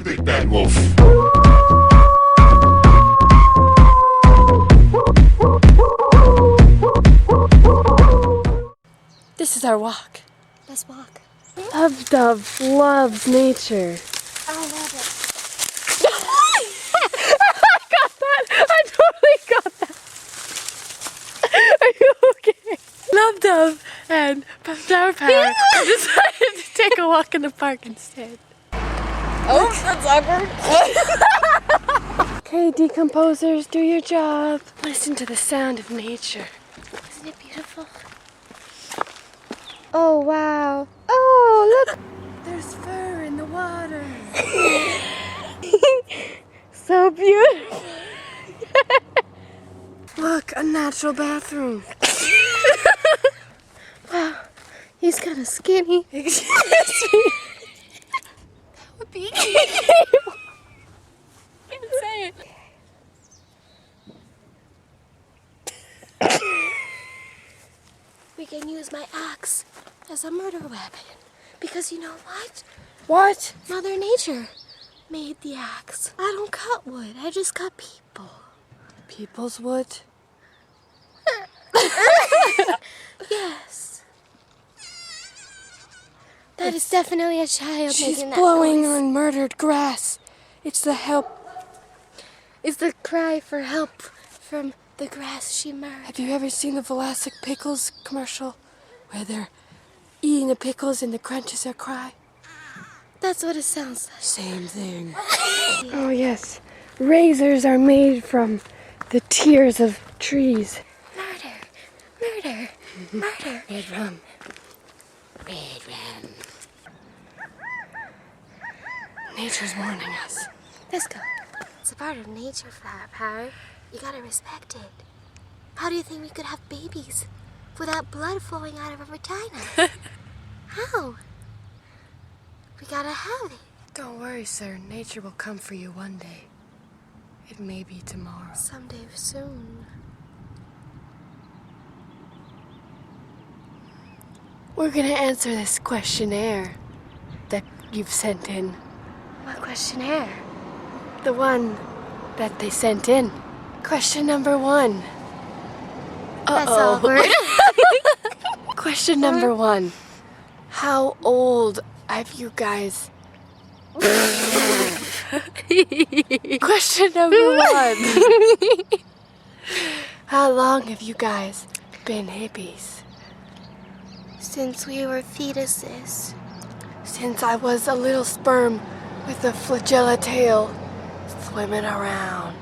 big bad wolf. This is our walk. Let's walk. Love Dove loves nature. I love it. I got that! I totally got that! Are you okay? Love Dove and Flower Power decided to take a walk in the park instead. Oh, that's awkward. Okay, decomposers, do your job. Listen to the sound of nature. Isn't it beautiful? Oh, wow. Oh, look. There's fur in the water. So beautiful. Look, a natural bathroom. Wow, he's kind of skinny. Excuse me. That would be. Can't say it. We can use my axe as a murder weapon. Because you know what? What? Mother Nature made the axe. I don't cut wood, I just cut people. People's wood? Yes. That is definitely a child She's making that blowing noise. on murdered grass. It's the help. It's the cry for help from the grass she murdered. Have you ever seen the Vlasic Pickles commercial? Where they're eating the pickles and the crunch is their cry? That's what it sounds like. Same thing. Oh yes. Razors are made from the tears of trees. Murder, murder, murder. Red rum. Red rum. Nature's warning us. Let's go. It's a part of nature, Flower Power. You gotta respect it. How do you think we could have babies without blood flowing out of our vagina? How? We gotta have it. Don't worry, sir. Nature will come for you one day. It may be tomorrow. Someday soon. We're gonna answer this questionnaire that you've sent in. What questionnaire? The one that they sent in. Question number 1. That's Uh-oh. awkward. Question number 1. How old have you guys... Question number 1. How long have you guys been hippies? Since we were fetuses. Since I was a little sperm with a flagella tail swimming around.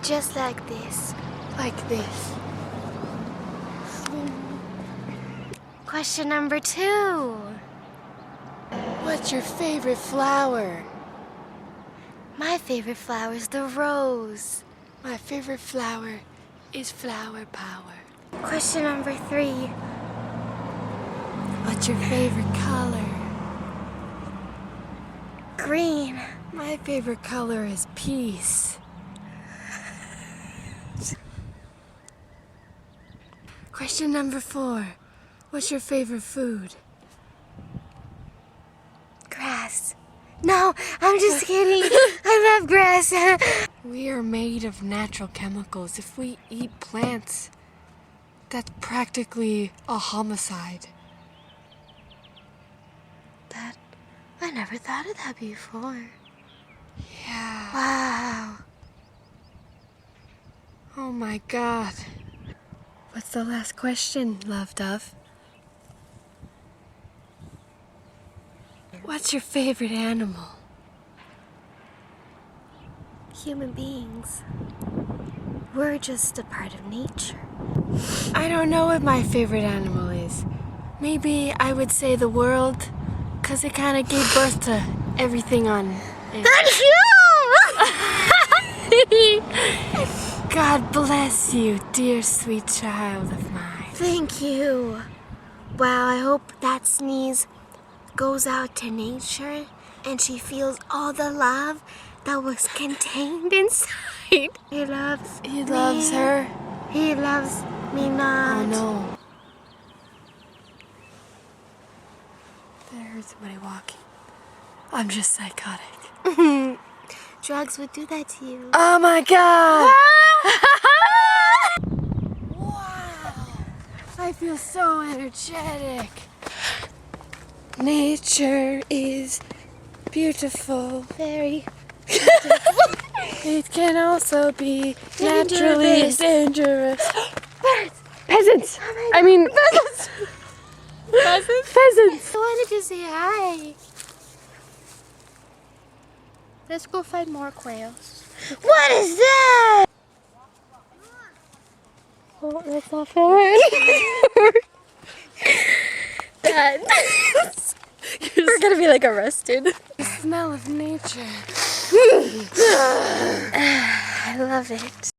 Just like this. Like this. Question number 2. What's your favorite flower? My favorite flower is the rose. My favorite flower is flower power. Question number 3. What's your favorite color? Green. My favorite color is peace. Question number 4. What's your favorite food? Grass. No, I'm just kidding. I love grass. We are made of natural chemicals. If we eat plants, that's practically a homicide. I never thought of that before. Yeah. Wow. Oh my God. What's the last question, Love Dove? What's your favorite animal? Human beings. We're just a part of nature. I don't know what my favorite animal is. Maybe I would say the world, because it kind of gave birth to everything on it. That's you! God bless you, dear sweet child of mine. Thank you. Wow, I hope that sneeze goes out to nature and she feels all the love that was contained inside. He loves me. Her. He loves me not. Oh no. There heard somebody walking. I'm just psychotic. Drugs would do that to you. Oh my god! Wow! I feel so energetic. Nature is beautiful. Very. It can also be naturally dangerous. Peasants! I mean, pheasants! Pheasants! I wanted to say hi. Let's go find more quails. What is that? Oh, that's not fair. We're gonna be like arrested. The smell of nature. I love it.